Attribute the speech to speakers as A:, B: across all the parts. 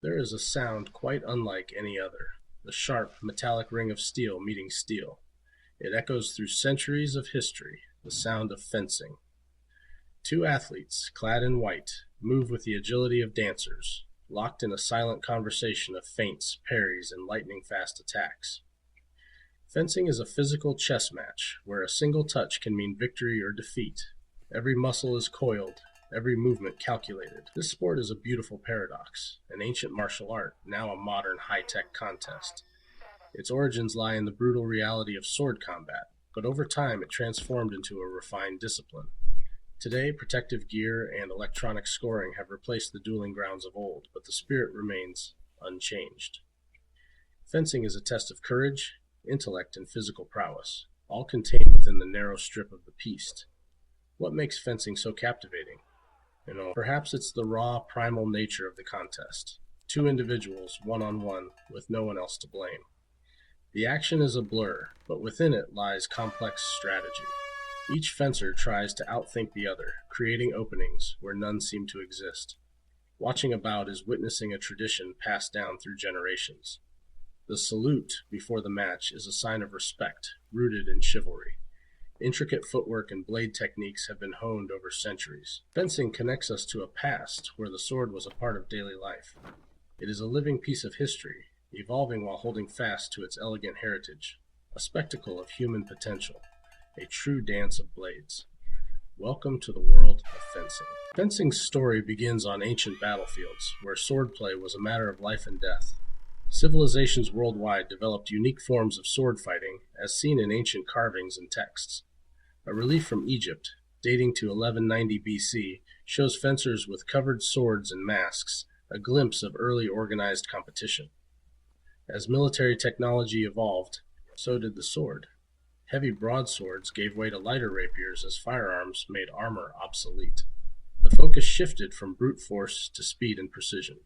A: There is a sound quite unlike any other, the sharp, metallic ring of steel meeting steel. It echoes through centuries of history, the sound of fencing. Two athletes, clad in white, move with the agility of dancers, locked in a silent conversation of feints, parries, and lightning-fast attacks. Fencing is a physical chess match, where a single touch can mean victory or defeat. Every muscle is coiled, every movement calculated. This sport is a beautiful paradox, an ancient martial art, now a modern high-tech contest. Its origins lie in the brutal reality of sword combat, but over time it transformed into a refined discipline. Today, protective gear and electronic scoring have replaced the dueling grounds of old, but the spirit remains unchanged. Fencing is a test of courage, intellect, and physical prowess, all contained within the narrow strip of the piste. What makes fencing so captivating? Perhaps it's the raw, primal nature of the contest. Two individuals, one-on-one, with no one else to blame. The action is a blur, but within it lies complex strategy. Each fencer tries to outthink the other, creating openings where none seem to exist. Watching a bout is witnessing a tradition passed down through generations. The salute before the match is a sign of respect, rooted in chivalry. Intricate footwork and blade techniques have been honed over centuries. Fencing connects us to a past where the sword was a part of daily life. It is a living piece of history, evolving while holding fast to its elegant heritage, a spectacle of human potential, a true dance of blades. Welcome to the world of fencing. Fencing's story begins on ancient battlefields, where swordplay was a matter of life and death. Civilizations worldwide developed unique forms of sword fighting, as seen in ancient carvings and texts. A relief from Egypt, dating to 1190 BC, shows fencers with covered swords and masks, a glimpse of early organized competition. As military technology evolved, so did the sword. Heavy broadswords gave way to lighter rapiers as firearms made armor obsolete. The focus shifted from brute force to speed and precision.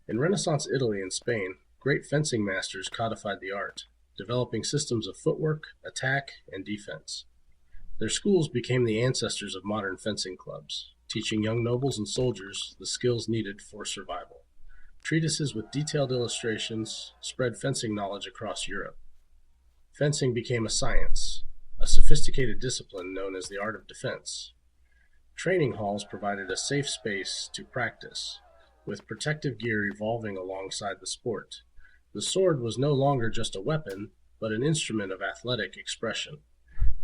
A: In Renaissance Italy and Spain, great fencing masters codified the art, developing systems of footwork, attack, and defense. Their schools became the ancestors of modern fencing clubs, teaching young nobles and soldiers the skills needed for survival. Treatises with detailed illustrations spread fencing knowledge across Europe. Fencing became a science, a sophisticated discipline known as the art of defense. Training halls provided a safe space to practice, with protective gear evolving alongside the sport. The sword was no longer just a weapon, but an instrument of athletic expression.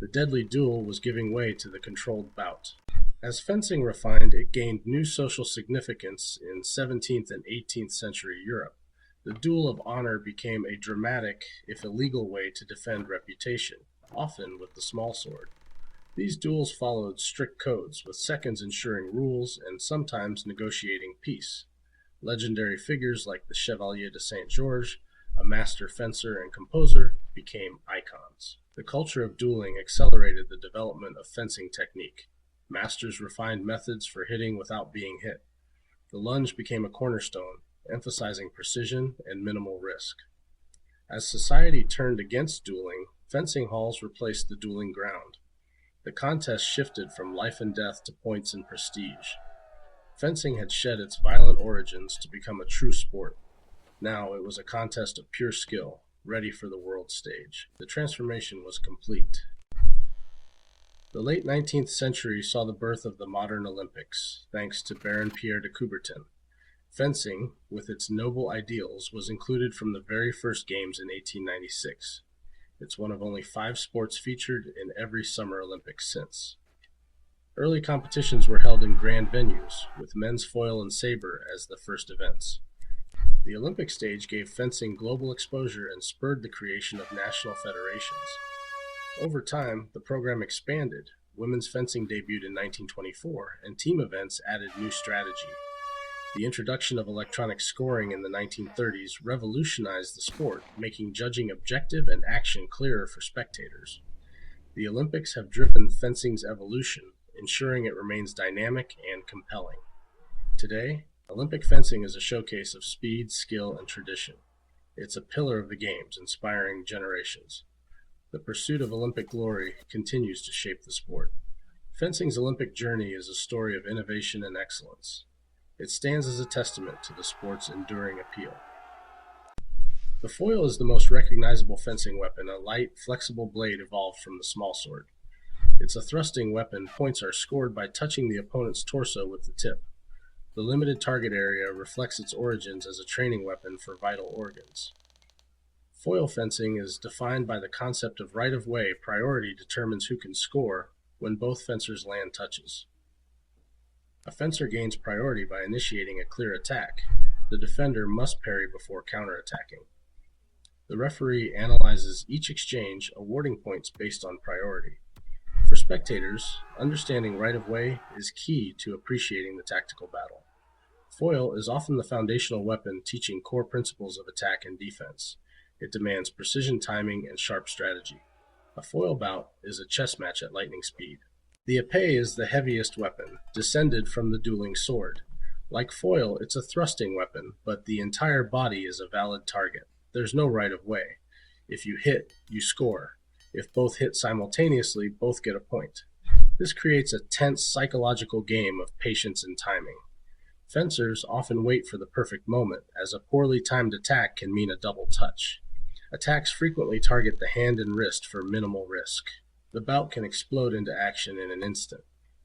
A: The deadly duel was giving way to the controlled bout. As fencing refined, it gained new social significance in 17th and 18th century Europe. The duel of honor became a dramatic, if illegal, way to defend reputation, often with the small sword. These duels followed strict codes, with seconds ensuring rules and sometimes negotiating peace. Legendary figures like the Chevalier de Saint-Georges, a master fencer and composer, became icons. The culture of dueling accelerated the development of fencing technique. Masters refined methods for hitting without being hit. The lunge became a cornerstone, emphasizing precision and minimal risk. As society turned against dueling, fencing halls replaced the dueling ground. The contest shifted from life and death to points and prestige. Fencing had shed its violent origins to become a true sport. Now it was a contest of pure skill, ready for the world stage. The transformation was complete. The late 19th century saw the birth of the modern Olympics, thanks to Baron Pierre de Coubertin. Fencing, with its noble ideals, was included from the very first games in 1896. It's one of only 5 sports featured in every Summer Olympics since. Early competitions were held in grand venues, with men's foil and saber as the first events. The Olympic stage gave fencing global exposure and spurred the creation of national federations. Over time, the program expanded. Women's fencing debuted in 1924, and team events added new strategy. The introduction of electronic scoring in the 1930s revolutionized the sport, making judging objective and action clearer for spectators. The Olympics have driven fencing's evolution, ensuring it remains dynamic and compelling. Today, Olympic fencing is a showcase of speed, skill, and tradition. It's a pillar of the Games, inspiring generations. The pursuit of Olympic glory continues to shape the sport. Fencing's Olympic journey is a story of innovation and excellence. It stands as a testament to the sport's enduring appeal. The foil is the most recognizable fencing weapon, a light, flexible blade evolved from the small sword. It's a thrusting weapon. Points are scored by touching the opponent's torso with the tip. The limited target area reflects its origins as a training weapon for vital organs. Foil fencing is defined by the concept of right-of-way. Priority determines who can score when both fencers' land touches. A fencer gains priority by initiating a clear attack. The defender must parry before counterattacking. The referee analyzes each exchange, awarding points based on priority. For spectators, understanding right-of-way is key to appreciating the tactical battle. Foil is often the foundational weapon, teaching core principles of attack and defense. It demands precision timing and sharp strategy. A foil bout is a chess match at lightning speed. The épée is the heaviest weapon, descended from the dueling sword. Like foil, it's a thrusting weapon, but the entire body is a valid target. There's no right-of-way. If you hit, you score. If both hit simultaneously, both get a point. This creates a tense psychological game of patience and timing. Fencers often wait for the perfect moment, as a poorly timed attack can mean a double touch. Attacks frequently target the hand and wrist for minimal risk. The bout can explode into action in an instant.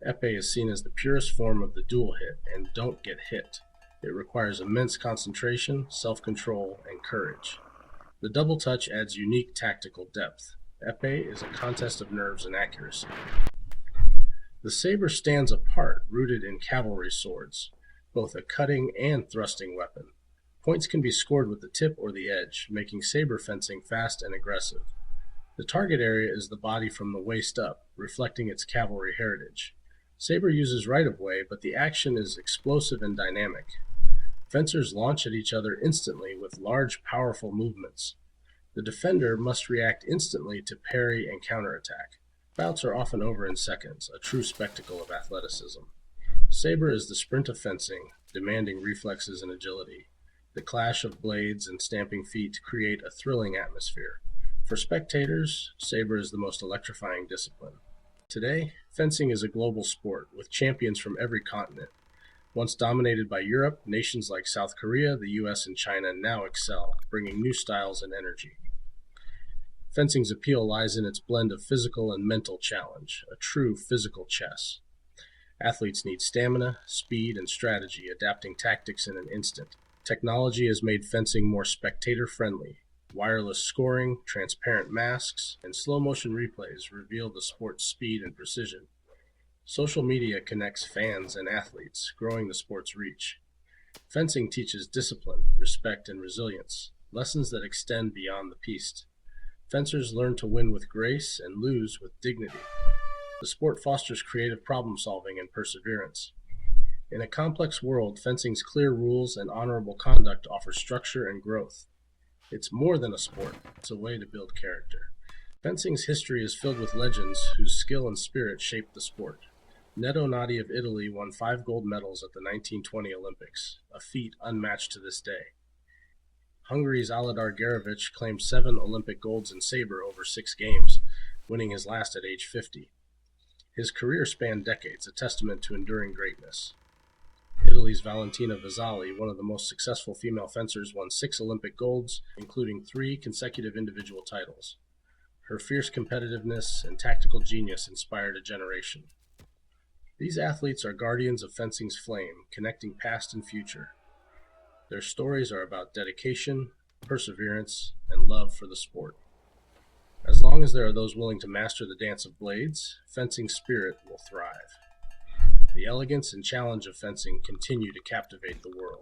A: Épée is seen as the purest form of the dual hit, and don't get hit. It requires immense concentration, self-control, and courage. The double touch adds unique tactical depth. Épée is a contest of nerves and accuracy. The saber stands apart, rooted in cavalry swords, both a cutting and thrusting weapon. Points can be scored with the tip or the edge, making saber fencing fast and aggressive. The target area is the body from the waist up, reflecting its cavalry heritage. Saber uses right-of-way, but the action is explosive and dynamic. Fencers launch at each other instantly with large, powerful movements. The defender must react instantly to parry and counterattack. Bouts are often over in seconds, a true spectacle of athleticism. Saber is the sprint of fencing, demanding reflexes and agility. The clash of blades and stamping feet create a thrilling atmosphere. For spectators, saber is the most electrifying discipline. Today, fencing is a global sport, with champions from every continent. Once dominated by Europe, nations like South Korea, the US, and China now excel, bringing new styles and energy. Fencing's appeal lies in its blend of physical and mental challenge, a true physical chess. Athletes need stamina, speed, and strategy, adapting tactics in an instant. Technology has made fencing more spectator-friendly. Wireless scoring, transparent masks, and slow-motion replays reveal the sport's speed and precision. Social media connects fans and athletes, growing the sport's reach. Fencing teaches discipline, respect, and resilience, lessons that extend beyond the piste. Fencers learn to win with grace and lose with dignity. The sport fosters creative problem-solving and perseverance. In a complex world, fencing's clear rules and honorable conduct offer structure and growth. It's more than a sport, it's a way to build character. Fencing's history is filled with legends whose skill and spirit shaped the sport. Netto Nadi of Italy won 5 gold medals at the 1920 Olympics, a feat unmatched to this day. Hungary's Aladar Gerovic claimed 7 Olympic golds in saber over 6 games, winning his last at age 50. His career spanned decades, a testament to enduring greatness. Italy's Valentina Vasali, one of the most successful female fencers, won 6 Olympic golds, including 3 consecutive individual titles. Her fierce competitiveness and tactical genius inspired a generation. These athletes are guardians of fencing's flame, connecting past and future. Their stories are about dedication, perseverance, and love for the sport. As long as there are those willing to master the dance of blades, fencing's spirit will thrive. The elegance and challenge of fencing continue to captivate the world.